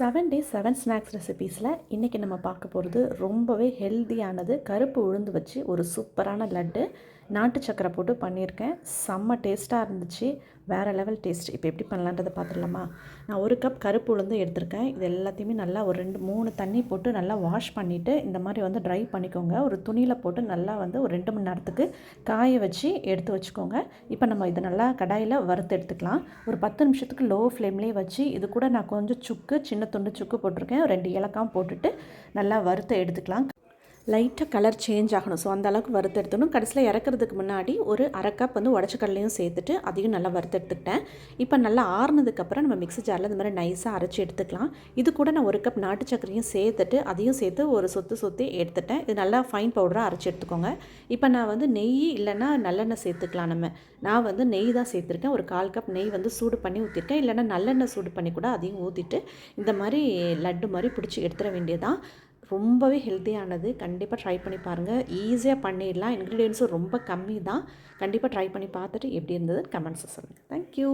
7 days 7 snacks ரெசிபீஸில் இன்றைக்கி நம்ம பார்க்க போகிறது ரொம்பவே ஹெல்த்தியானது கருப்பு உளுந்து வச்சு ஒரு சூப்பரான லட்டு நாட்டு சக்கரை போட்டு பண்ணியிருக்கேன். செம்ம டேஸ்ட்டாக இருந்துச்சு, வேறு லெவல் டேஸ்ட். இப்போ எப்படி பண்ணலான்றதை பார்த்துடலாமா? நான் 1 கப் கருப்பு உளுந்து எடுத்திருக்கேன். இது எல்லாத்தையுமே நல்லா ஒரு 2-3 தண்ணி போட்டு நல்லா வாஷ் பண்ணிவிட்டு இந்த மாதிரி வந்து ட்ரை பண்ணிக்கோங்க. ஒரு துணியில் போட்டு நல்லா வந்து ஒரு 2 மணி நேரத்துக்கு காய வச்சு எடுத்து வச்சுக்கோங்க. இப்போ நம்ம இதை நல்லா கடாயில் வறுத்து எடுத்துக்கலாம். ஒரு 10 நிமிஷத்துக்கு லோ ஃப்ளேம்லேயே வச்சு இது கூட நான் கொஞ்சம் சுக்கு, சின்ன துண்டு சுக்கு போட்டிருக்கேன். 2 ஏலக்காய் போட்டுட்டு நல்லா வறுத்து எடுத்துக்கலாம். லைட்டாக கலர் சேஞ்ச் ஆகணும். ஸோ அந்த அளவுக்கு வறுத்து எடுத்துக்கணும். கடைசியில் இறக்குறதுக்கு முன்னாடி ஒரு 1/2 கப் வந்து உடச்ச கடலையும் சேர்த்துட்டு அதையும் நல்லா வறுத்து எடுத்துக்கிட்டேன். இப்போ நல்லா ஆறுனதுக்கப்புறம் நம்ம மிக்ஸி ஜாரில் இந்த மாதிரி நைஸாக அரைச்சி எடுத்துக்கலாம். இது கூட நான் 1 கப் நாட்டு சக்கரையும் சேர்த்துட்டு அதையும் சேர்த்து ஒரு சொத்தி எடுத்துட்டேன். இது நல்லா ஃபைன் பவுடராக அரைச்சி எடுத்துக்கோங்க. இப்போ நான் வந்து நெய் இல்லைன்னா நல்லெண்ணெய் சேர்த்துக்கலாம். நான் வந்து நெய் தான் சேர்த்துருக்கேன். ஒரு 1/4 கப் நெய் வந்து சூடு பண்ணி ஊற்றிருக்கேன். இல்லைன்னா நல்லெண்ணெய் சூடு பண்ணி கூட அதையும் ஊற்றிட்டு இந்த மாதிரி லட்டு மாதிரி பிடிச்சி எடுத்துட வேண்டியதான். ரொம்பவே ஹெல்த்தியானது. கண்டிப்பாக ட்ரை பண்ணி பாருங்கள். ஈஸியாக பண்ணிடலாம். இன்க்ரீடியன்ஸும் ரொம்ப கம்மி தான். கண்டிப்பாக ட்ரை பண்ணி பார்த்துட்டு எப்படி இருந்ததுன்னு கமெண்ட்ஸில் சொல்லுங்கள். தேங்க்யூ.